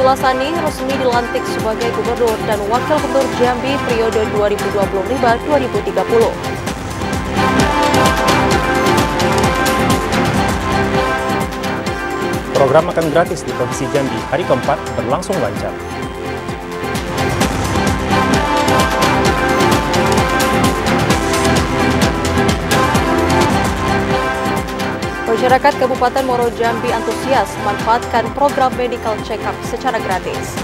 Abdullah Sani resmi dilantik sebagai Gubernur dan Wakil Gubernur Jambi periode 2025-2030. Program makan gratis di Provinsi Jambi hari keempat berlangsung lancar. Masyarakat Kabupaten Muaro Jambi antusias memanfaatkan program medical check-up secara gratis.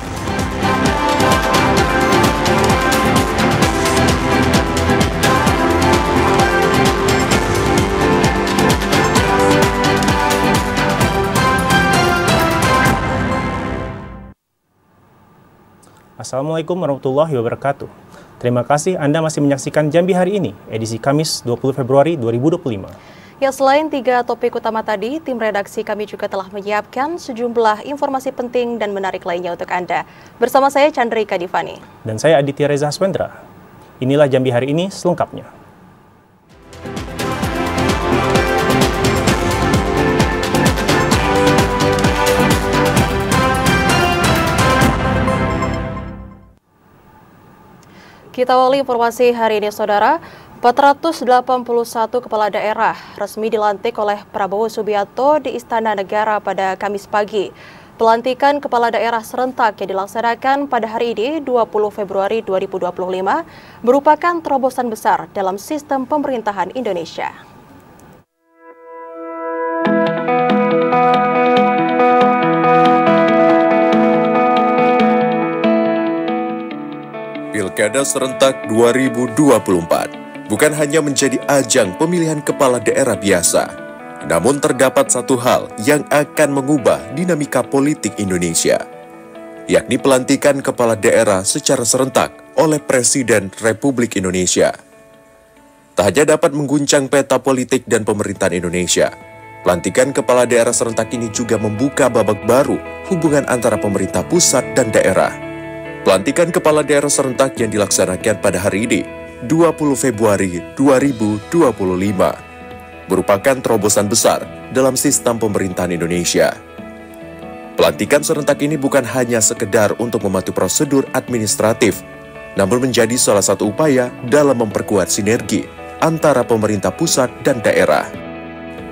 Assalamualaikum warahmatullahi wabarakatuh. Terima kasih Anda masih menyaksikan Jambi hari ini, edisi Kamis 20 Februari 2025. Ya, selain 3 topik utama tadi, tim redaksi kami juga telah menyiapkan sejumlah informasi penting dan menarik lainnya untuk Anda. Bersama saya Chandrika Divani. Dan saya Aditya Reza Haswendra. Inilah Jambi hari ini selengkapnya. Kita awali informasi hari ini, Saudara. 481 kepala daerah resmi dilantik oleh Prabowo Subianto di Istana Negara pada Kamis pagi. Pelantikan kepala daerah serentak yang dilaksanakan pada hari ini 20 Februari 2025 merupakan terobosan besar dalam sistem pemerintahan Indonesia. Pilkada Serentak 2024 bukan hanya menjadi ajang pemilihan kepala daerah biasa, namun terdapat satu hal yang akan mengubah dinamika politik Indonesia, yakni pelantikan kepala daerah secara serentak oleh Presiden Republik Indonesia. Tak hanya dapat mengguncang peta politik dan pemerintahan Indonesia, pelantikan kepala daerah serentak ini juga membuka babak baru hubungan antara pemerintah pusat dan daerah. Pelantikan kepala daerah serentak yang dilaksanakan pada hari ini, 20 Februari 2025, merupakan terobosan besar dalam sistem pemerintahan Indonesia. Pelantikan serentak ini bukan hanya sekedar untuk mematuhi prosedur administratif, namun menjadi salah satu upaya dalam memperkuat sinergi antara pemerintah pusat dan daerah.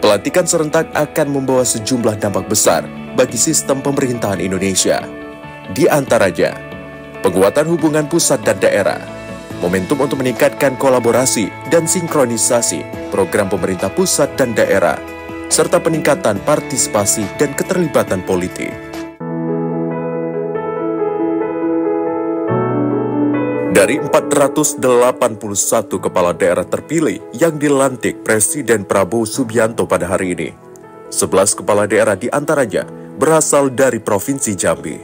Pelantikan serentak akan membawa sejumlah dampak besar bagi sistem pemerintahan Indonesia. Di antaranya, penguatan hubungan pusat dan daerah, momentum untuk meningkatkan kolaborasi dan sinkronisasi program pemerintah pusat dan daerah, serta peningkatan partisipasi dan keterlibatan politik. Dari 481 kepala daerah terpilih yang dilantik Presiden Prabowo Subianto pada hari ini, 11 kepala daerah diantaranya berasal dari Provinsi Jambi.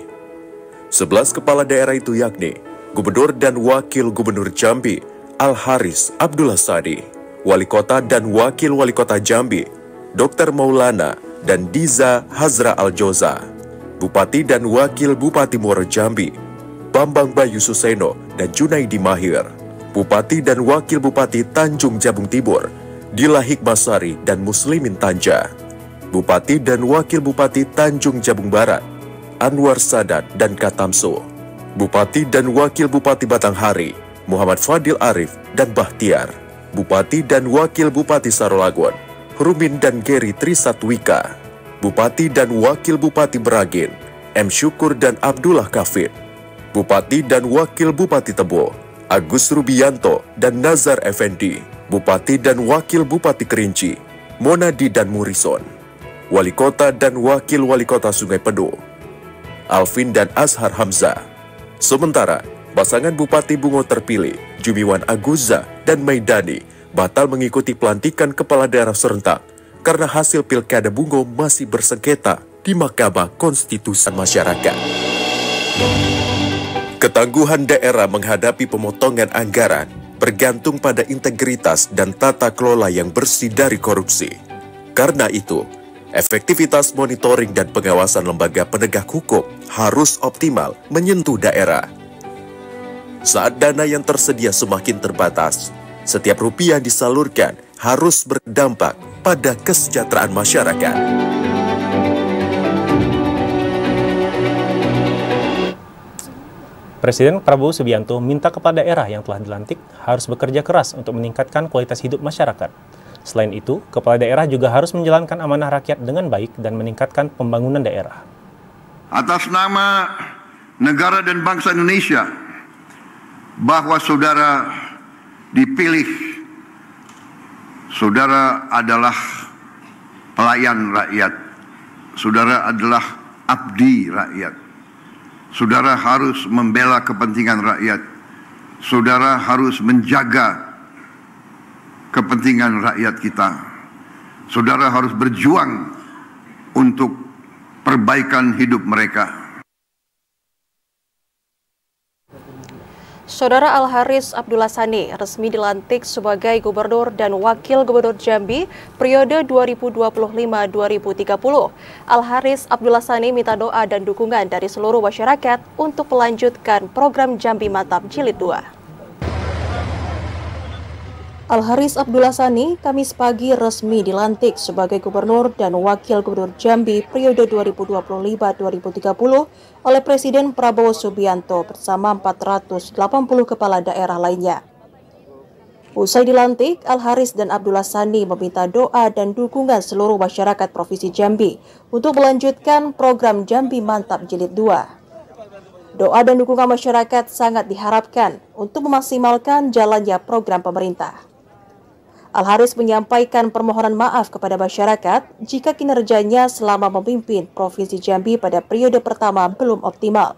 11 kepala daerah itu yakni Gubernur dan Wakil Gubernur Jambi, Al-Haris Abdullah Sani, Wali Kota dan Wakil Wali Kota Jambi, Dr. Maulana dan Diza Hazra Al-Joza, Bupati dan Wakil Bupati Muaro Jambi, Bambang Bayu Suseno dan Junaidi Mahir, Bupati dan Wakil Bupati Tanjung Jabung Timur, Dila Hikmasari dan Muslimin Tanja, Bupati dan Wakil Bupati Tanjung Jabung Barat, Anwar Sadat dan Katamso, Bupati dan Wakil Bupati Batanghari, Muhammad Fadil Arif dan Bahtiar, Bupati dan Wakil Bupati Sarolagun, Rumin dan Geri Trisatwika, Bupati dan Wakil Bupati Beragin, M. Syukur dan Abdullah Kafid, Bupati dan Wakil Bupati Tebo, Agus Rubianto dan Nazar Effendi, Bupati dan Wakil Bupati Kerinci, Monadi dan Murison, Wali Kota dan Wakil Wali Kota Sungai Penuh, Alvin dan Azhar Hamzah. Sementara, pasangan Bupati Bungo terpilih, Jumiwan Aguzza dan Maidani, batal mengikuti pelantikan kepala daerah serentak karena hasil Pilkada Bungo masih bersengketa di Mahkamah Konstitusi Masyarakat. Ketangguhan daerah menghadapi pemotongan anggaran bergantung pada integritas dan tata kelola yang bersih dari korupsi. Karena itu, efektivitas monitoring dan pengawasan lembaga penegak hukum harus optimal menyentuh daerah. Saat dana yang tersedia semakin terbatas, setiap rupiah disalurkan harus berdampak pada kesejahteraan masyarakat. Presiden Prabowo Subianto minta kepala daerah yang telah dilantik harus bekerja keras untuk meningkatkan kualitas hidup masyarakat. Selain itu, kepala daerah juga harus menjalankan amanah rakyat dengan baik dan meningkatkan pembangunan daerah. Atas nama negara dan bangsa Indonesia, bahwa saudara dipilih, saudara adalah pelayan rakyat, saudara adalah abdi rakyat, saudara harus membela kepentingan rakyat, saudara harus menjaga kepentingan rakyat kita. Saudara harus berjuang untuk perbaikan hidup mereka. Saudara Al-Haris Abdullah Sani resmi dilantik sebagai Gubernur dan Wakil Gubernur Jambi periode 2025-2030. Al-Haris Abdullah Sani minta doa dan dukungan dari seluruh masyarakat untuk melanjutkan program Jambi Mantap Jilid 2. Al-Haris Abdullah Sani Kamis pagi resmi dilantik sebagai Gubernur dan Wakil Gubernur Jambi periode 2025-2030 oleh Presiden Prabowo Subianto bersama 480 kepala daerah lainnya. Usai dilantik, Al-Haris dan Abdullah Sani meminta doa dan dukungan seluruh masyarakat Provinsi Jambi untuk melanjutkan program Jambi Mantap Jilid 2. Doa dan dukungan masyarakat sangat diharapkan untuk memaksimalkan jalannya program pemerintah. Al-Haris menyampaikan permohonan maaf kepada masyarakat jika kinerjanya selama memimpin Provinsi Jambi pada periode pertama belum optimal.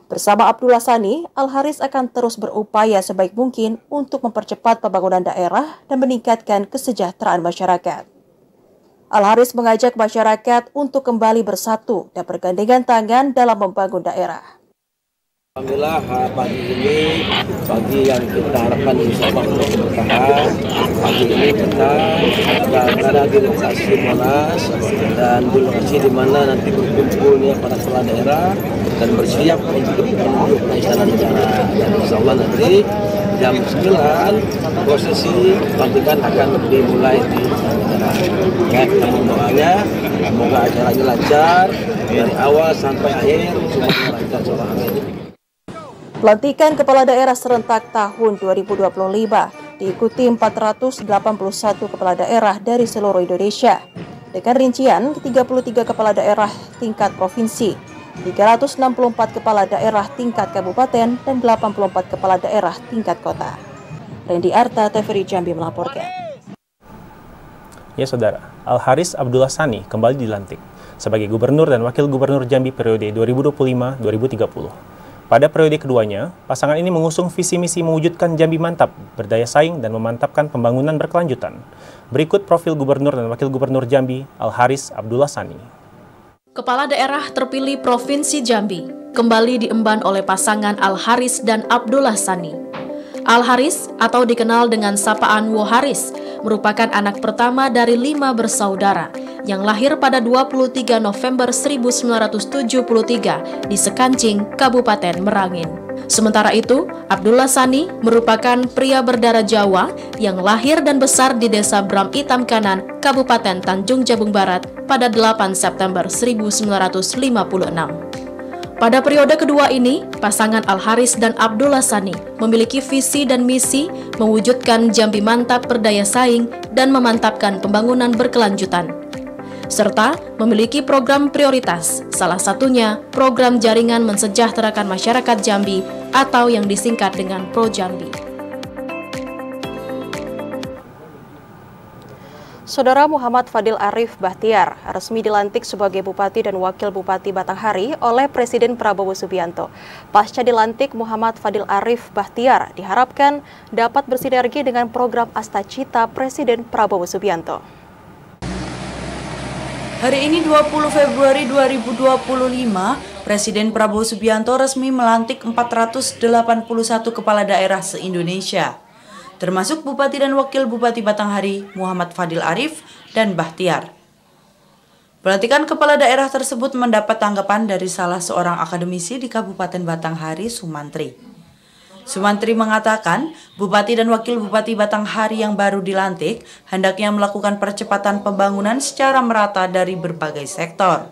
Bersama Abdullah Sani, Al-Haris akan terus berupaya sebaik mungkin untuk mempercepat pembangunan daerah dan meningkatkan kesejahteraan masyarakat. Al-Haris mengajak masyarakat untuk kembali bersatu dan bergandengan tangan dalam membangun daerah. Alhamdulillah pagi ini pagi yang kita harapkan insya Allah untuk bertahan. Pagi ini kita berada di lokasi Monas dan di lokasi di mana nanti berkumpulnya para kepala daerah dan bersiap untuk menuju ke Istana Negara. Dan insya Allah nanti jam 9 prosesi pelantikan akan dimulai di Istana Negara. Ya, kita doanya semoga acaranya lancar dari awal sampai akhir, semuanya lancar. Pelantikan kepala daerah serentak tahun 2025 diikuti 481 kepala daerah dari seluruh Indonesia. Dengan rincian 33 kepala daerah tingkat provinsi, 364 kepala daerah tingkat kabupaten, dan 84 kepala daerah tingkat kota. Randy Arta, TVRI Jambi melaporkan. Ya saudara, Al-Haris Abdullah Sani kembali dilantik sebagai Gubernur dan Wakil Gubernur Jambi periode 2025-2030. Pada periode keduanya, pasangan ini mengusung visi misi mewujudkan Jambi Mantap, berdaya saing dan memantapkan pembangunan berkelanjutan. Berikut profil Gubernur dan Wakil Gubernur Jambi, Al-Haris Abdullah Sani. Kepala daerah terpilih Provinsi Jambi kembali diemban oleh pasangan Al-Haris dan Abdullah Sani. Al-Haris atau dikenal dengan sapaan Woharis merupakan anak pertama dari 5 bersaudara yang lahir pada 23 November 1973 di Sekancing, Kabupaten Merangin. Sementara itu, Abdullah Sani merupakan pria berdarah Jawa yang lahir dan besar di Desa Bram Itam Kanan, Kabupaten Tanjung Jabung Barat pada 8 September 1956. Pada periode kedua ini, pasangan Al-Haris dan Abdullah Sani memiliki visi dan misi mewujudkan Jambi Mantap berdaya saing dan memantapkan pembangunan berkelanjutan, serta memiliki program prioritas, salah satunya program jaringan mensejahterakan masyarakat Jambi atau yang disingkat dengan Pro Jambi. Saudara Muhammad Fadil Arif Bahtiar resmi dilantik sebagai Bupati dan Wakil Bupati Batanghari oleh Presiden Prabowo Subianto. Pasca dilantik, Muhammad Fadil Arif Bahtiar diharapkan dapat bersinergi dengan program Astacita Presiden Prabowo Subianto. Hari ini 20 Februari 2025, Presiden Prabowo Subianto resmi melantik 481 kepala daerah se-Indonesia, termasuk Bupati dan Wakil Bupati Batanghari, Muhammad Fadil Arif dan Bahtiar. Pelantikan kepala daerah tersebut mendapat tanggapan dari salah seorang akademisi di Kabupaten Batanghari, Sumantri. Sumantri mengatakan, Bupati dan Wakil Bupati Batanghari yang baru dilantik hendaknya melakukan percepatan pembangunan secara merata dari berbagai sektor.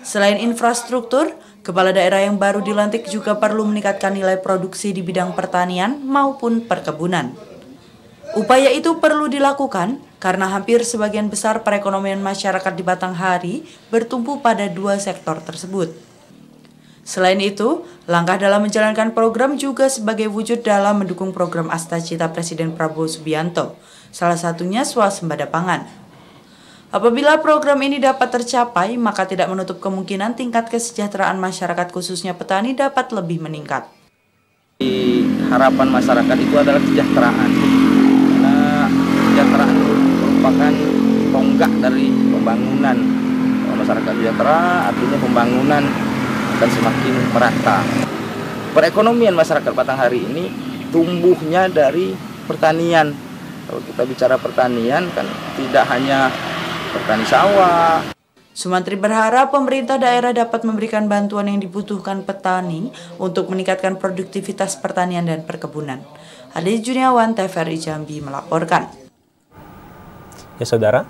Selain infrastruktur, Kepala daerah yang baru dilantik juga perlu meningkatkan nilai produksi di bidang pertanian maupun perkebunan. Upaya itu perlu dilakukan karena hampir sebagian besar perekonomian masyarakat di Batanghari bertumpu pada dua sektor tersebut. Selain itu, langkah dalam menjalankan program juga sebagai wujud dalam mendukung program Astacita Presiden Prabowo Subianto, salah satunya swasembada pangan. Apabila program ini dapat tercapai, maka tidak menutup kemungkinan tingkat kesejahteraan masyarakat khususnya petani dapat lebih meningkat. Harapan masyarakat itu adalah kesejahteraan. Karena kesejahteraan itu merupakan tonggak dari pembangunan. Kalau masyarakat sejahtera, artinya pembangunan akan semakin merata. Perekonomian masyarakat Batanghari ini tumbuhnya dari pertanian. Kalau kita bicara pertanian kan tidak hanya petani sawah. Sumantri berharap pemerintah daerah dapat memberikan bantuan yang dibutuhkan petani untuk meningkatkan produktivitas pertanian dan perkebunan. Ade Juniawan, TVRI Jambi melaporkan. Ya saudara,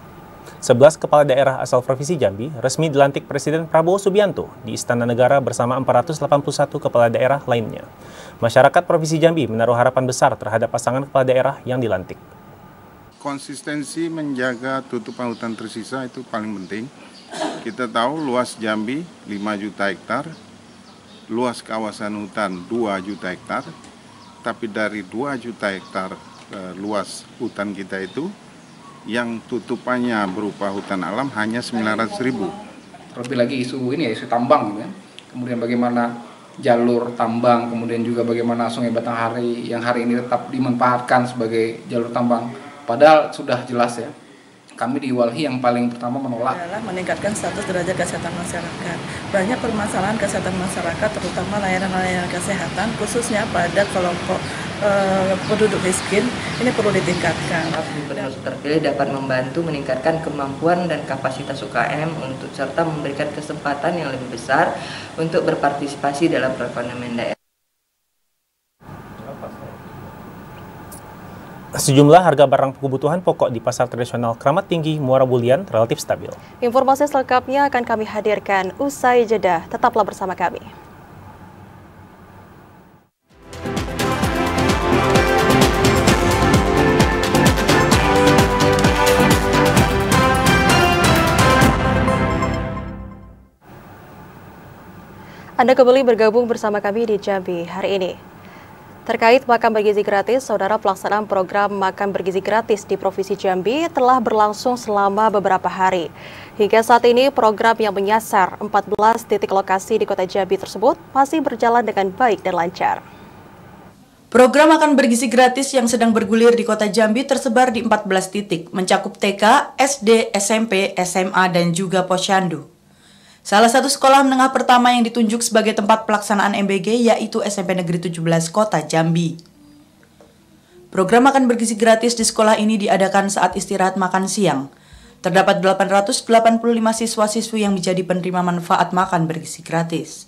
11 kepala daerah asal Provinsi Jambi resmi dilantik Presiden Prabowo Subianto di Istana Negara bersama 481 kepala daerah lainnya. Masyarakat Provinsi Jambi menaruh harapan besar terhadap pasangan kepala daerah yang dilantik. Konsistensi menjaga tutupan hutan tersisa itu paling penting. Kita tahu luas Jambi 5 juta hektar, luas kawasan hutan 2 juta hektar, tapi dari 2 juta hektar luas hutan kita itu, yang tutupannya berupa hutan alam hanya 900.000. Terlebih lagi isu ini ya, isu tambang gitu ya. Kemudian bagaimana jalur tambang, kemudian juga bagaimana Sungai Batanghari yang hari ini tetap dimanfaatkan sebagai jalur tambang. Padahal sudah jelas ya, kami di Walhi yang paling pertama menolak adalah meningkatkan status derajat kesehatan masyarakat. Banyak permasalahan kesehatan masyarakat, terutama layanan-layanan kesehatan, khususnya pada kelompok penduduk miskin, ini perlu ditingkatkan. Gubernur terpilih dapat membantu meningkatkan kemampuan dan kapasitas UKM untuk serta memberikan kesempatan yang lebih besar untuk berpartisipasi dalam perekonomian daerah. Sejumlah harga barang kebutuhan pokok di pasar tradisional Kramat Tinggi, Muara Bulian relatif stabil. Informasi selengkapnya akan kami hadirkan usai jeda. Tetaplah bersama kami. Anda kembali bergabung bersama kami di Jambi hari ini. Terkait makan bergizi gratis, saudara, pelaksanaan program makan bergizi gratis di Provinsi Jambi telah berlangsung selama beberapa hari. Hingga saat ini, program yang menyasar 14 titik lokasi di Kota Jambi tersebut masih berjalan dengan baik dan lancar. Program makan bergizi gratis yang sedang bergulir di Kota Jambi tersebar di 14 titik, mencakup TK, SD, SMP, SMA, dan juga posyandu. Salah satu sekolah menengah pertama yang ditunjuk sebagai tempat pelaksanaan MBG yaitu SMP Negeri 17 Kota Jambi. Program makan bergizi gratis di sekolah ini diadakan saat istirahat makan siang. Terdapat 885 siswa-siswi yang menjadi penerima manfaat makan bergizi gratis.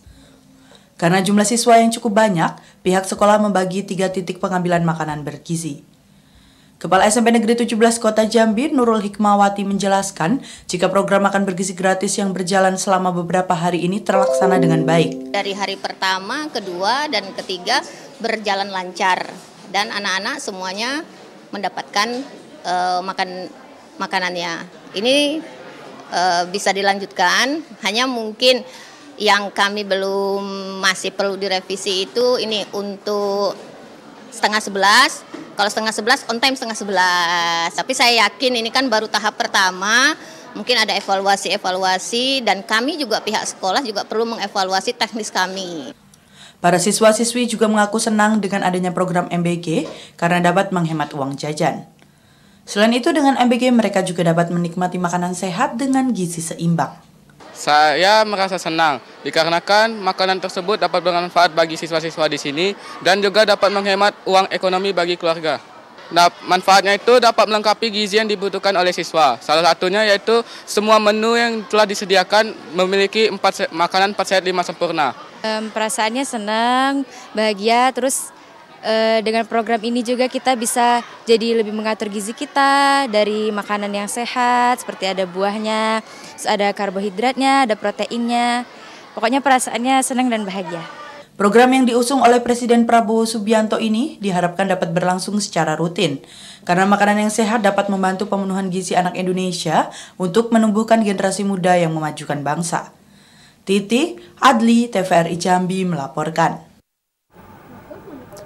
Karena jumlah siswa yang cukup banyak, pihak sekolah membagi 3 titik pengambilan makanan bergizi. Kepala SMP Negeri 17 Kota Jambi, Nurul Hikmawati menjelaskan jika program makan bergizi gratis yang berjalan selama beberapa hari ini terlaksana dengan baik. Dari hari pertama, kedua, dan ketiga berjalan lancar dan anak-anak semuanya mendapatkan makanannya. Ini bisa dilanjutkan, hanya mungkin yang kami masih perlu direvisi itu ini untuk setengah 11. Kalau setengah 11, on time setengah 11. Tapi saya yakin ini kan baru tahap pertama, mungkin ada evaluasi dan kami juga pihak sekolah juga perlu mengevaluasi teknis kami. Para siswa-siswi juga mengaku senang dengan adanya program MBG karena dapat menghemat uang jajan. Selain itu, dengan MBG mereka juga dapat menikmati makanan sehat dengan gizi seimbang. Saya merasa senang dikarenakan makanan tersebut dapat bermanfaat bagi siswa-siswa di sini dan juga dapat menghemat uang ekonomi bagi keluarga. Nah, manfaatnya itu dapat melengkapi gizi yang dibutuhkan oleh siswa. Salah satunya yaitu semua menu yang telah disediakan memiliki makanan 4 sehat 5 sempurna. Perasaannya senang, bahagia, terus dengan program ini juga kita bisa jadi lebih mengatur gizi kita dari makanan yang sehat, seperti ada buahnya, ada karbohidratnya, ada proteinnya. Pokoknya perasaannya senang dan bahagia. Program yang diusung oleh Presiden Prabowo Subianto ini diharapkan dapat berlangsung secara rutin, karena makanan yang sehat dapat membantu pemenuhan gizi anak Indonesia untuk menumbuhkan generasi muda yang memajukan bangsa. Titi Adli, TVRI Jambi melaporkan.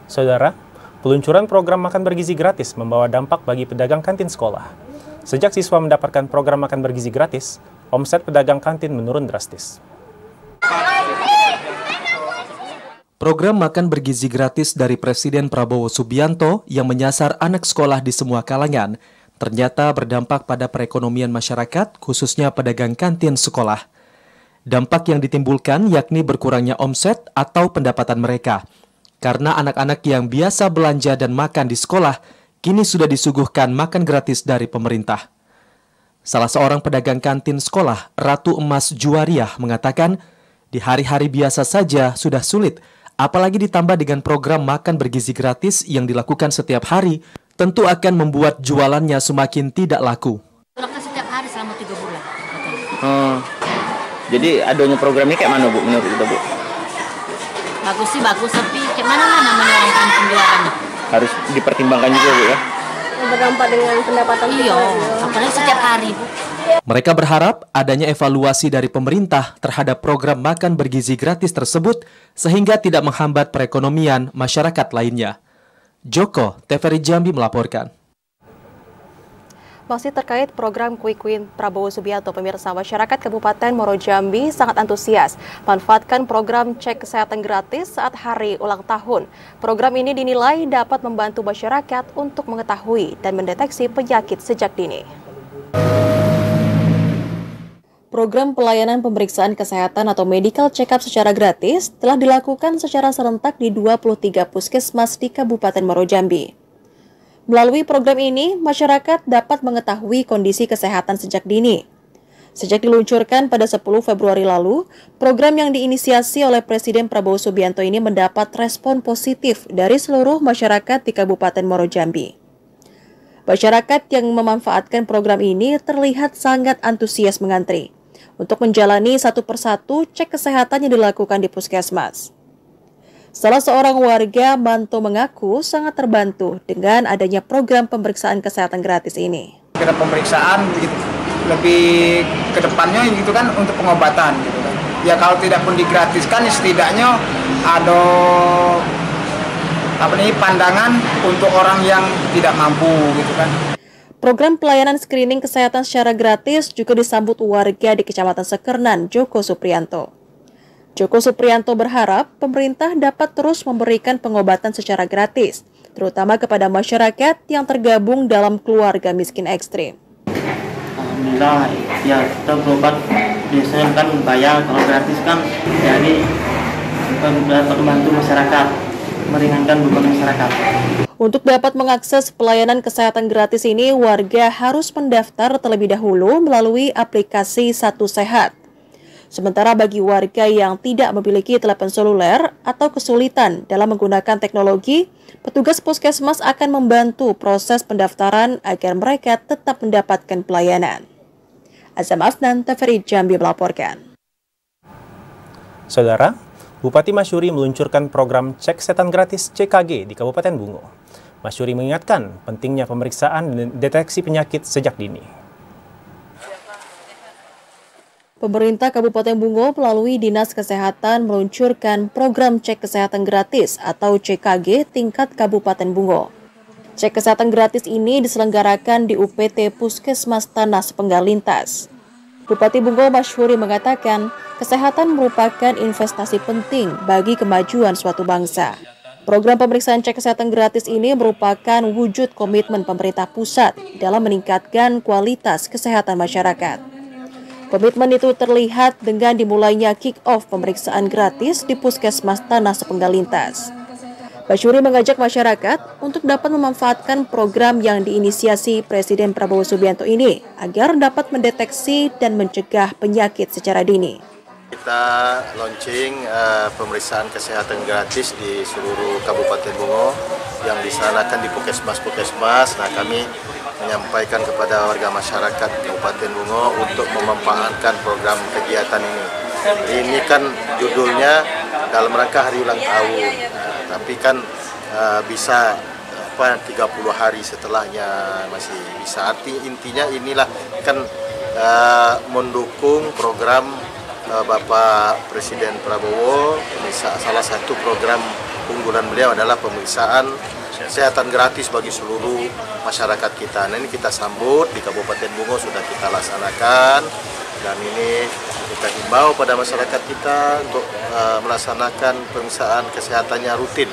Saudara, peluncuran program makan bergizi gratis membawa dampak bagi pedagang kantin sekolah. Sejak siswa mendapatkan program makan bergizi gratis, omset pedagang kantin menurun drastis. Program makan bergizi gratis dari Presiden Prabowo Subianto yang menyasar anak sekolah di semua kalangan ternyata berdampak pada perekonomian masyarakat, khususnya pedagang kantin sekolah. Dampak yang ditimbulkan yakni berkurangnya omset atau pendapatan mereka, karena anak-anak yang biasa belanja dan makan di sekolah kini sudah disuguhkan makan gratis dari pemerintah. Salah seorang pedagang kantin sekolah, Ratu Emas Juwariah, mengatakan di hari-hari biasa saja sudah sulit, apalagi ditambah dengan program makan bergizi gratis yang dilakukan setiap hari, tentu akan membuat jualannya semakin tidak laku. Lakukan setiap hari selama 3 bulan. Jadi adanya program ini kayak mana, Bu, menurut kita, Bu? Bagus sih, bagus. Tapi kayak mana lah namanya orang kampung jualannya? Harus dipertimbangkan juga, Bu, ya? Berdampak dengan pendapatan kita. Iya, apalagi setiap hari, Bu. Mereka berharap adanya evaluasi dari pemerintah terhadap program makan bergizi gratis tersebut sehingga tidak menghambat perekonomian masyarakat lainnya. Joko, TVRI Jambi melaporkan. Masih terkait program Quick Win Prabowo Subianto, pemirsa, masyarakat Kabupaten Muaro Jambi sangat antusias manfaatkan program cek kesehatan gratis saat hari ulang tahun. Program ini dinilai dapat membantu masyarakat untuk mengetahui dan mendeteksi penyakit sejak dini. Program pelayanan pemeriksaan kesehatan atau medical check-up secara gratis telah dilakukan secara serentak di 23 puskesmas di Kabupaten Muaro Jambi. Melalui program ini, masyarakat dapat mengetahui kondisi kesehatan sejak dini. Sejak diluncurkan pada 10 Februari lalu, program yang diinisiasi oleh Presiden Prabowo Subianto ini mendapat respon positif dari seluruh masyarakat di Kabupaten Muaro Jambi. Masyarakat yang memanfaatkan program ini terlihat sangat antusias mengantri untuk menjalani satu persatu cek kesehatan yang dilakukan di puskesmas. Salah seorang warga Manto mengaku sangat terbantu dengan adanya program pemeriksaan kesehatan gratis ini. Kita pemeriksaan lebih ke depannya gitu kan untuk pengobatan gitu kan. Ya kalau tidak pun digratiskan setidaknya ada pandangan untuk orang yang tidak mampu gitu kan. Program pelayanan screening kesehatan secara gratis juga disambut warga di Kecamatan Sekernan, Joko Suprianto. Joko Suprianto berharap pemerintah dapat terus memberikan pengobatan secara gratis, terutama kepada masyarakat yang tergabung dalam keluarga miskin ekstrim. Alhamdulillah, ya kita berobat biasanya kan bayar, kalau gratis kan jadi dapat membantu masyarakat, meringankan beban masyarakat. Untuk dapat mengakses pelayanan kesehatan gratis ini, warga harus mendaftar terlebih dahulu melalui aplikasi Satu Sehat. Sementara bagi warga yang tidak memiliki telepon seluler atau kesulitan dalam menggunakan teknologi, petugas puskesmas akan membantu proses pendaftaran agar mereka tetap mendapatkan pelayanan. Azam Afnan, TVRI Jambi melaporkan. Saudara, Bupati Masyuri meluncurkan program cek kesehatan gratis CKG di Kabupaten Bungo. Masyuri mengingatkan pentingnya pemeriksaan dan deteksi penyakit sejak dini. Pemerintah Kabupaten Bungo melalui Dinas Kesehatan meluncurkan program cek kesehatan gratis atau CKG tingkat Kabupaten Bungo. Cek kesehatan gratis ini diselenggarakan di UPT Puskesmas Tanah Sepenggal Lintas. Bupati Bungo Masyuri mengatakan, kesehatan merupakan investasi penting bagi kemajuan suatu bangsa. Program pemeriksaan cek kesehatan gratis ini merupakan wujud komitmen pemerintah pusat dalam meningkatkan kualitas kesehatan masyarakat. Komitmen itu terlihat dengan dimulainya kick-off pemeriksaan gratis di Puskesmas Tanah Sepenggal Lintas. Masyuri mengajak masyarakat untuk dapat memanfaatkan program yang diinisiasi Presiden Prabowo Subianto ini agar dapat mendeteksi dan mencegah penyakit secara dini. Kita launching pemeriksaan kesehatan gratis di seluruh Kabupaten Bungo yang dilaksanakan di puskesmas-puskesmas. Nah, kami menyampaikan kepada warga masyarakat Kabupaten Bungo untuk memanfaatkan program kegiatan ini. Ini kan judulnya dalam rangka hari ulang tahun, tapi kan bisa 30 hari setelahnya masih bisa. Intinya inilah kan mendukung program Bapak Presiden Prabowo. Salah satu program unggulan beliau adalah pemeriksaan kesehatan gratis bagi seluruh masyarakat kita. Nah, ini kita sambut di Kabupaten Bungo sudah kita laksanakan, dan ini kita himbau pada masyarakat kita untuk melaksanakan pemeriksaan kesehatannya rutin.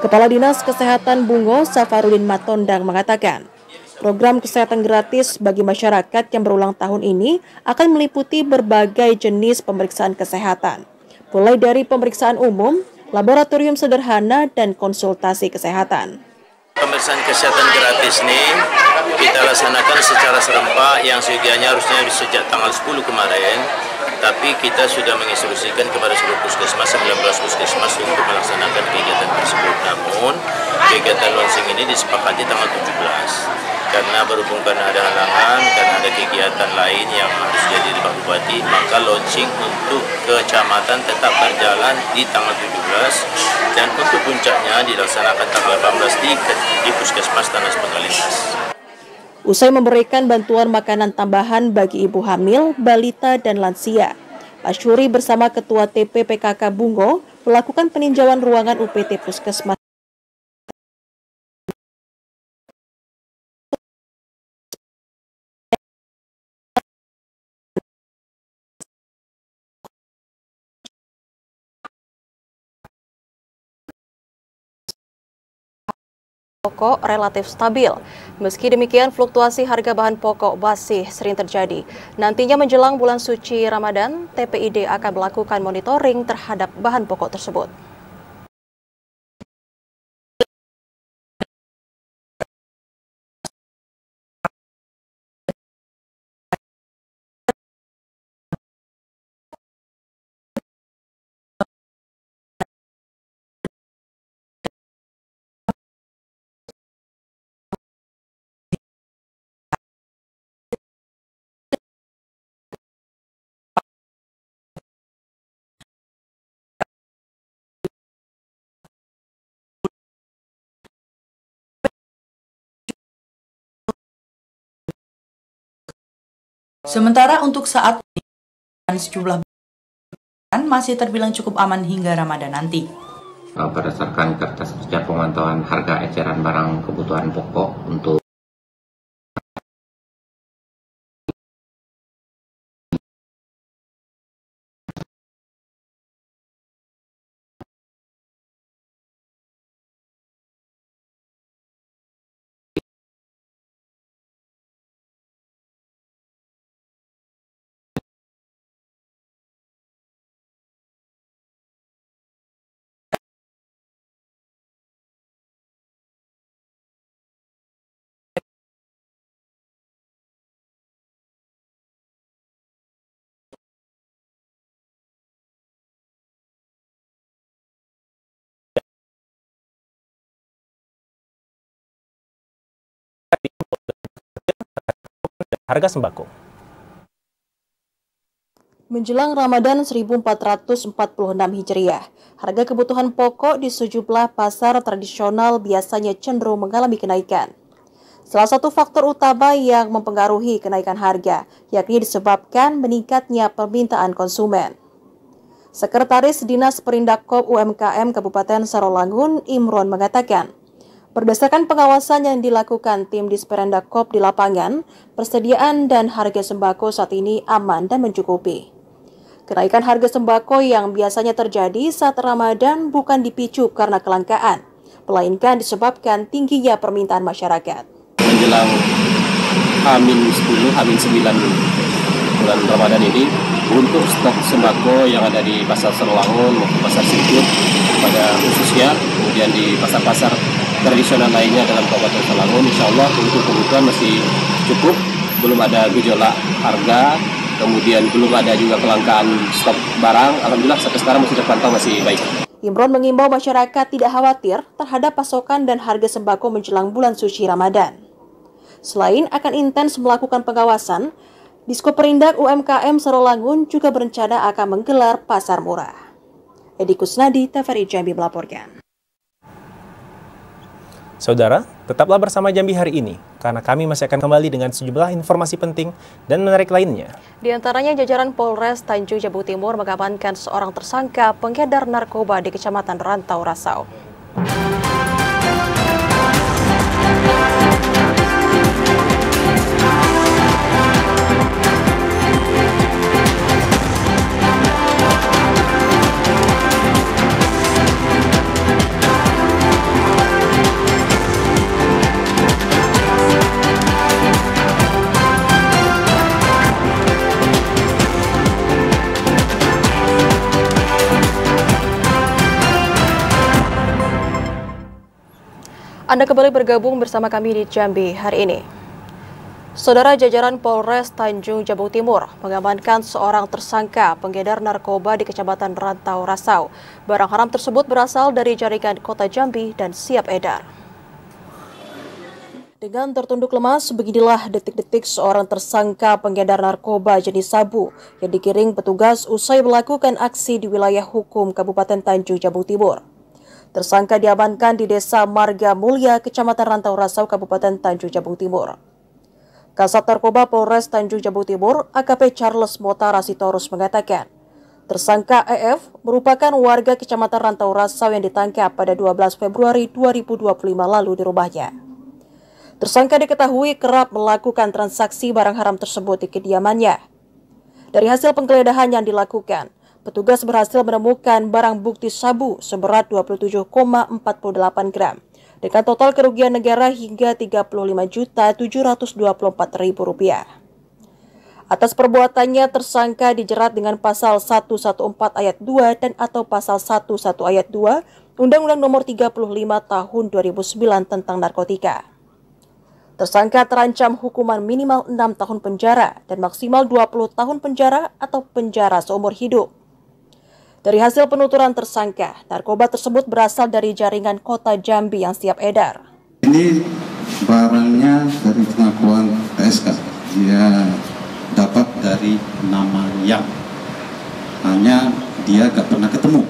Kepala Dinas Kesehatan Bungo, Safarudin Matondang, mengatakan, program kesehatan gratis bagi masyarakat yang berulang tahun ini akan meliputi berbagai jenis pemeriksaan kesehatan, mulai dari pemeriksaan umum, laboratorium sederhana, dan konsultasi kesehatan. Pemeriksaan kesehatan gratis ini kita laksanakan secara serempak yang sedianya harusnya sejak tanggal 10 kemarin, tapi kita sudah menginstruksikan kepada seluruh puskesmas, 19 puskesmas untuk melaksanakan kegiatan tersebut. Namun, kegiatan launching ini disepakati tanggal 17. Karena berhubung karena ada halangan, karena ada kegiatan lain yang harus jadi di Pak Bupati, maka launching untuk kecamatan tetap berjalan di tanggal 17 dan untuk puncaknya dilaksanakan tanggal 18 di Puskesmas Tanah Penggalintas. Usai memberikan bantuan makanan tambahan bagi ibu hamil, balita, dan lansia, Pak Syuri bersama Ketua TP PKK Bungo melakukan peninjauan ruangan UPT Puskesmas pokok relatif stabil. Meski demikian, fluktuasi harga bahan pokok masih sering terjadi. Nantinya menjelang bulan suci Ramadan, TPID akan melakukan monitoring terhadap bahan pokok tersebut. Sementara untuk saat ini, sejumlah masih terbilang cukup aman hingga Ramadan nanti. Berdasarkan kertas kerja pemantauan harga eceran barang kebutuhan pokok untuk harga sembako. Menjelang Ramadan 1446 Hijriah, harga kebutuhan pokok di sejumlah pasar tradisional biasanya cenderung mengalami kenaikan. Salah satu faktor utama yang mempengaruhi kenaikan harga, yakni disebabkan meningkatnya permintaan konsumen. Sekretaris Dinas Perindakop UMKM Kabupaten Sarolangun, Imron, mengatakan, berdasarkan pengawasan yang dilakukan tim Disperindakop di lapangan, persediaan dan harga sembako saat ini aman dan mencukupi. Kenaikan harga sembako yang biasanya terjadi saat Ramadan bukan dipicu karena kelangkaan, melainkan disebabkan tingginya permintaan masyarakat. Menjelang H-10, H-9 bulan Ramadan ini, untuk stok sembako yang ada di Pasar Sarolangun maupun Pasar Sirkuit pada khususnya, kemudian di pasar-pasar tradisional lainnya dalam Kabupaten Sarolangun, insya Allah untuk kebutuhan masih cukup, belum ada gejolak harga, kemudian belum ada juga kelangkaan stok barang. Alhamdulillah sampai sekarang masih terpantau masih baik. Imron mengimbau masyarakat tidak khawatir terhadap pasokan dan harga sembako menjelang bulan suci Ramadan. Selain akan intens melakukan pengawasan, Diskoperindak UMKM Sorolangun juga berencana akan menggelar pasar murah. Edi Kusnadi, TVRI Jambi melaporkan. Saudara, tetaplah bersama Jambi hari ini, karena kami masih akan kembali dengan sejumlah informasi penting dan menarik lainnya. Di antaranya jajaran Polres Tanjung Jabung Timur mengamankan seorang tersangka pengedar narkoba di Kecamatan Rantau Rasau. Anda kembali bergabung bersama kami di Jambi hari ini. Saudara, jajaran Polres Tanjung Jabung Timur mengamankan seorang tersangka pengedar narkoba di Kecamatan Rantau Rasau. Barang haram tersebut berasal dari jaringan Kota Jambi dan siap edar. Dengan tertunduk lemas, beginilah detik-detik seorang tersangka pengedar narkoba jenis sabu yang digiring petugas usai melakukan aksi di wilayah hukum Kabupaten Tanjung Jabung Timur. Tersangka diamankan di Desa Marga Mulia, Kecamatan Rantau Rasau, Kabupaten Tanjung Jabung Timur. Kasat Narkoba Polres Tanjung Jabung Timur, AKP Charles Motara Sitorus mengatakan, tersangka EF merupakan warga Kecamatan Rantau Rasau yang ditangkap pada 12 Februari 2025 lalu di rumahnya. Tersangka diketahui kerap melakukan transaksi barang haram tersebut di kediamannya. Dari hasil penggeledahan yang dilakukan, petugas berhasil menemukan barang bukti sabu seberat 27,48 gram dengan total kerugian negara hingga Rp35.724.000. Atas perbuatannya, tersangka dijerat dengan pasal 114 ayat 2 dan atau pasal 11 ayat 2 Undang-Undang Nomor 35 Tahun 2009 tentang narkotika. Tersangka terancam hukuman minimal 6 tahun penjara dan maksimal 20 tahun penjara atau penjara seumur hidup. Dari hasil penuturan tersangka, narkoba tersebut berasal dari jaringan Kota Jambi yang siap edar. Ini barangnya dari pengakuan PSK. Dia dapat dari nama Yang. Hanya dia gak pernah ketemu.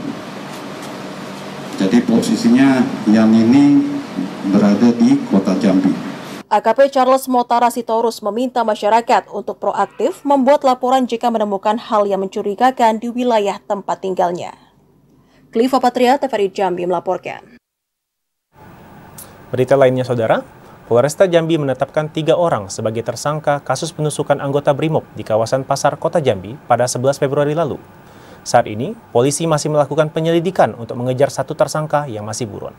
Jadi posisinya Yang ini berada di Kota Jambi. AKP Charles Motara Sitorus meminta masyarakat untuk proaktif membuat laporan jika menemukan hal yang mencurigakan di wilayah tempat tinggalnya. Kliva Patria, TVRI Jambi melaporkan. Berita lainnya, Saudara, Polresta Jambi menetapkan 3 orang sebagai tersangka kasus penusukan anggota BRIMOB di kawasan Pasar Kota Jambi pada 11 Februari lalu. Saat ini, polisi masih melakukan penyelidikan untuk mengejar 1 tersangka yang masih buron.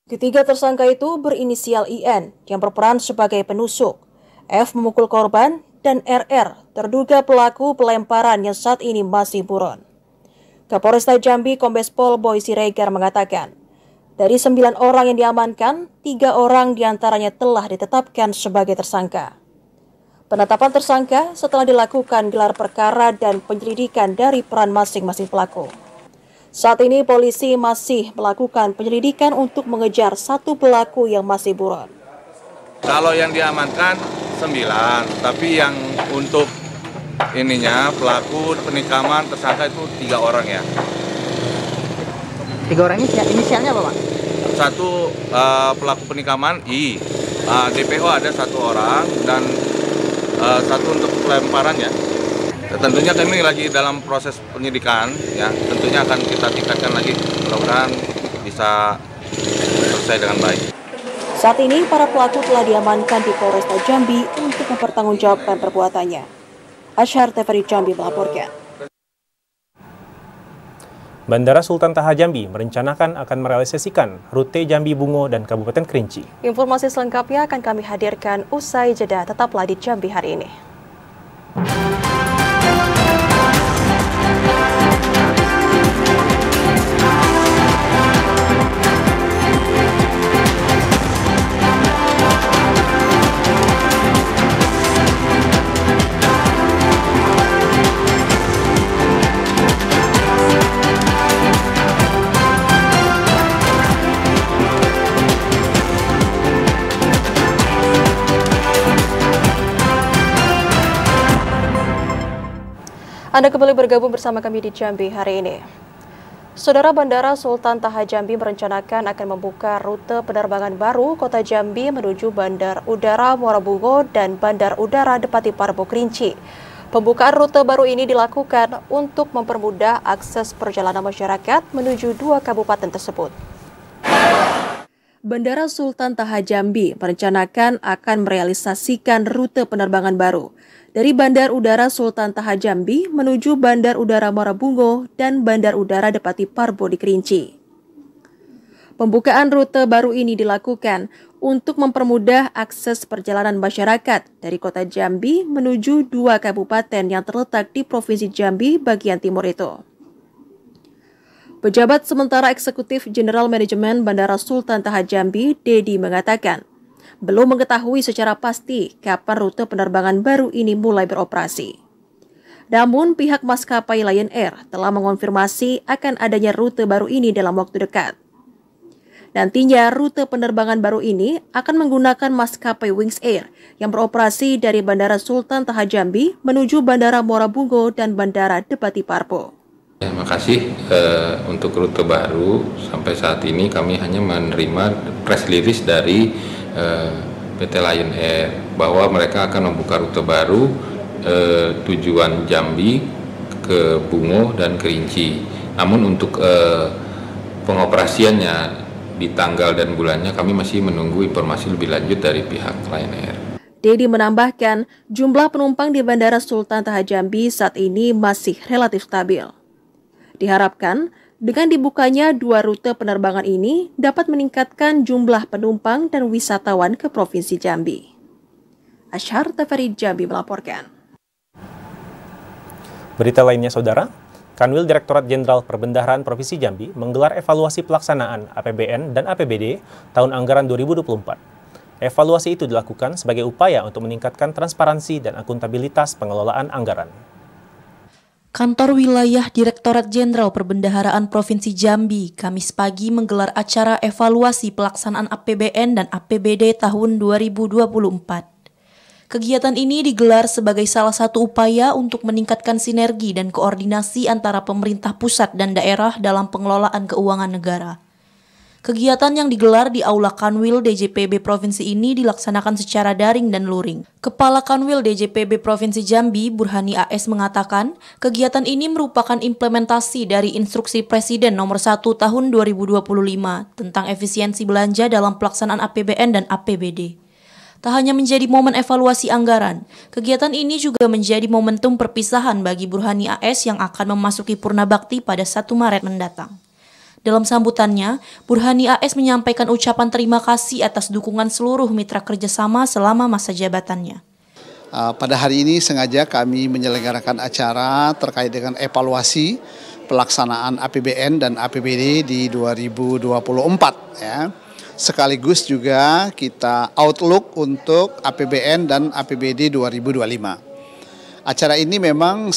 Ketiga tersangka itu berinisial IN yang berperan sebagai penusuk, F memukul korban, dan RR terduga pelaku pelemparan yang saat ini masih buron. Kapolresta Jambi Kombes Pol Boy Siregar mengatakan, dari 9 orang yang diamankan, 3 orang diantaranya telah ditetapkan sebagai tersangka. Penetapan tersangka setelah dilakukan gelar perkara dan penyelidikan dari peran masing-masing pelaku. Saat ini polisi masih melakukan penyelidikan untuk mengejar 1 pelaku yang masih buron. Kalau yang diamankan 9, tapi yang untuk ininya pelaku penikaman tersangka itu 3 orang ya. 3 orang ini inisialnya apa, Pak? 1 pelaku penikaman I, DPO ada 1 orang dan 1 untuk pelemparan ya. Tentunya kami lagi dalam proses penyidikan, ya. Tentunya akan kita tingkatkan lagi, mudah-mudahan bisa selesai dengan baik. Saat ini para pelaku telah diamankan di Polresta Jambi untuk mempertanggungjawabkan perbuatannya. Asyhar, TVRI Jambi melaporkan. Bandara Sultan Taha Jambi merencanakan akan merealisasikan rute Jambi Bungo dan Kabupaten Kerinci. Informasi selengkapnya akan kami hadirkan usai jeda. Tetaplah di Jambi hari ini. Anda kembali bergabung bersama kami di Jambi hari ini. Saudara, Bandara Sultan Taha Jambi merencanakan akan membuka rute penerbangan baru Kota Jambi menuju Bandar Udara Muara Bungo dan Bandar Udara Depati Parbo Kerinci. Pembukaan rute baru ini dilakukan untuk mempermudah akses perjalanan masyarakat menuju dua kabupaten tersebut. Bandara Sultan Taha Jambi merencanakan akan merealisasikan rute penerbangan baru dari Bandar Udara Sultan Taha Jambi menuju Bandar Udara Muara Bungo dan Bandar Udara Depati Parbo di Kerinci. Pembukaan rute baru ini dilakukan untuk mempermudah akses perjalanan masyarakat dari Kota Jambi menuju dua kabupaten yang terletak di Provinsi Jambi bagian timur itu. Pejabat sementara Eksekutif Jenderal Manajemen Bandara Sultan Taha Jambi, Dedi, mengatakan belum mengetahui secara pasti kapan rute penerbangan baru ini mulai beroperasi. Namun, pihak maskapai Lion Air telah mengonfirmasi akan adanya rute baru ini dalam waktu dekat. Nantinya, rute penerbangan baru ini akan menggunakan maskapai Wings Air yang beroperasi dari Bandara Sultan Taha Jambi menuju Bandara Muara Bungo dan Bandara Depati Parbo. Terima kasih untuk rute baru. Sampai saat ini kami hanya menerima press release dari PT Lion Air bahwa mereka akan membuka rute baru tujuan Jambi ke Bungo dan Kerinci. Namun untuk pengoperasiannya di tanggal dan bulannya kami masih menunggu informasi lebih lanjut dari pihak Lion Air. Dedi menambahkan jumlah penumpang di Bandara Sultan Taha Jambi saat ini masih relatif stabil. Diharapkan dengan dibukanya dua rute penerbangan ini dapat meningkatkan jumlah penumpang dan wisatawan ke Provinsi Jambi. Asyhar Tafari Jambi melaporkan. Berita lainnya, Saudara, Kanwil Direktorat Jenderal Perbendaharaan Provinsi Jambi menggelar evaluasi pelaksanaan APBN dan APBD tahun anggaran 2024. Evaluasi itu dilakukan sebagai upaya untuk meningkatkan transparansi dan akuntabilitas pengelolaan anggaran. Kantor Wilayah Direktorat Jenderal Perbendaharaan Provinsi Jambi Kamis pagi menggelar acara evaluasi pelaksanaan APBN dan APBD tahun 2024. Kegiatan ini digelar sebagai salah satu upaya untuk meningkatkan sinergi dan koordinasi antara pemerintah pusat dan daerah dalam pengelolaan keuangan negara. Kegiatan yang digelar di Aula Kanwil DJPB Provinsi ini dilaksanakan secara daring dan luring. Kepala Kanwil DJPB Provinsi Jambi, Burhani AS mengatakan, kegiatan ini merupakan implementasi dari Instruksi Presiden Nomor 1 Tahun 2025 tentang efisiensi belanja dalam pelaksanaan APBN dan APBD. Tak hanya menjadi momen evaluasi anggaran, kegiatan ini juga menjadi momentum perpisahan bagi Burhani AS yang akan memasuki Purna Bakti pada 1 Maret mendatang. Dalam sambutannya, Burhani AS menyampaikan ucapan terima kasih atas dukungan seluruh mitra kerjasama selama masa jabatannya. Pada hari ini sengaja kami menyelenggarakan acara terkait dengan evaluasi pelaksanaan APBN dan APBD di 2024. Ya. Sekaligus juga kita outlook untuk APBN dan APBD 2025. Acara ini memang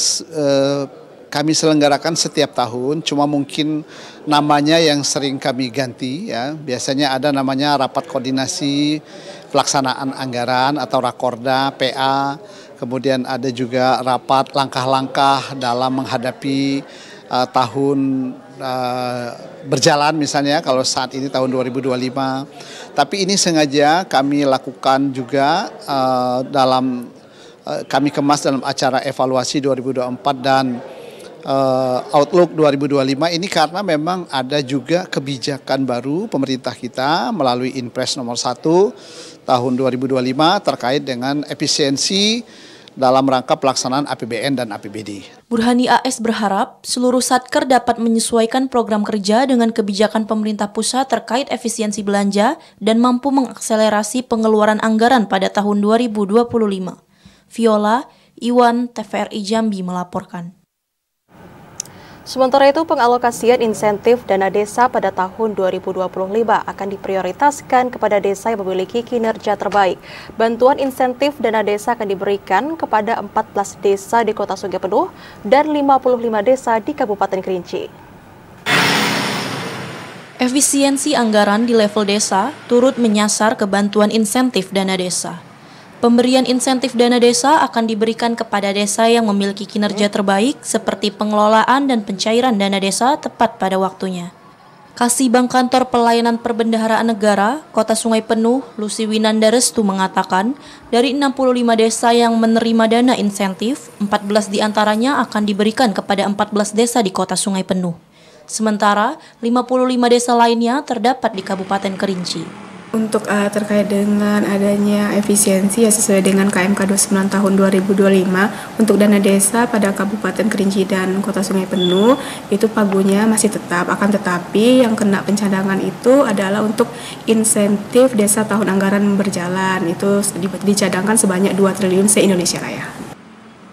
kami selenggarakan setiap tahun, cuma mungkin namanya yang sering kami ganti ya. Biasanya ada namanya rapat koordinasi pelaksanaan anggaran atau Rakorda, PA. Kemudian ada juga rapat langkah-langkah dalam menghadapi tahun berjalan misalnya kalau saat ini tahun 2025. Tapi ini sengaja kami lakukan juga kami kemas dalam acara evaluasi 2024 dan Outlook 2025 ini karena memang ada juga kebijakan baru pemerintah kita melalui Inpres nomor 1 tahun 2025 terkait dengan efisiensi dalam rangka pelaksanaan APBN dan APBD. Burhani AS berharap seluruh satker dapat menyesuaikan program kerja dengan kebijakan pemerintah pusat terkait efisiensi belanja dan mampu mengakselerasi pengeluaran anggaran pada tahun 2025. Viola, Iwan, TVRI Jambi melaporkan. Sementara itu, pengalokasian insentif dana desa pada tahun 2025 akan diprioritaskan kepada desa yang memiliki kinerja terbaik. Bantuan insentif dana desa akan diberikan kepada 14 desa di Kota Sungai Penuh dan 55 desa di Kabupaten Kerinci. Efisiensi anggaran di level desa turut menyasar ke bantuan insentif dana desa. Pemberian insentif dana desa akan diberikan kepada desa yang memiliki kinerja terbaik seperti pengelolaan dan pencairan dana desa tepat pada waktunya. Kasibang Kantor Pelayanan Perbendaharaan Negara, Kota Sungai Penuh, Lucy Winanda Restu mengatakan, dari 65 desa yang menerima dana insentif, 14 diantaranya akan diberikan kepada 14 desa di Kota Sungai Penuh. Sementara, 55 desa lainnya terdapat di Kabupaten Kerinci. Untuk terkait dengan adanya efisiensi ya sesuai dengan KMK 29 tahun 2025 untuk dana desa pada Kabupaten Kerinci dan Kota Sungai Penuh itu pagunya masih tetap, akan tetapi yang kena pencadangan itu adalah untuk insentif desa tahun anggaran berjalan itu dicadangkan sebanyak 2 triliun se-Indonesia Raya.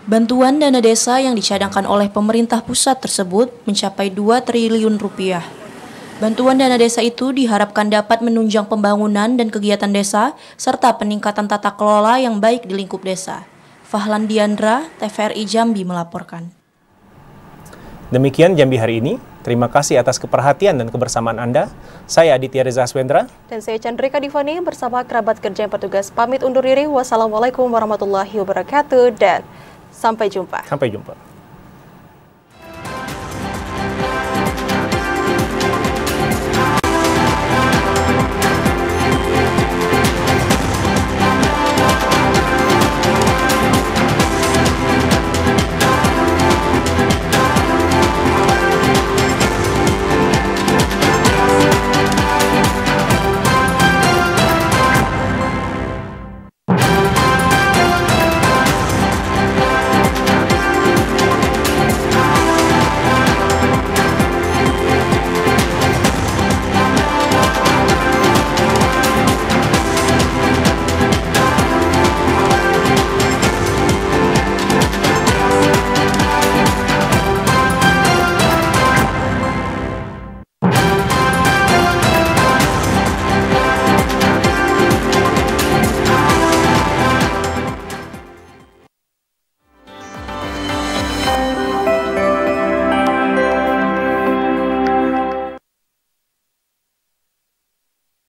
Bantuan dana desa yang dicadangkan oleh pemerintah pusat tersebut mencapai 2 triliun rupiah. Bantuan dana desa itu diharapkan dapat menunjang pembangunan dan kegiatan desa, serta peningkatan tata kelola yang baik di lingkup desa. Fahlan Diandra, TVRI Jambi melaporkan. Demikian Jambi hari ini. Terima kasih atas keperhatian dan kebersamaan Anda. Saya Aditya Reza Aswendra. Dan saya Chandrika Divani bersama kerabat kerja yang petugas pamit undur diri. Wassalamualaikum warahmatullahi wabarakatuh dan sampai jumpa. Sampai jumpa.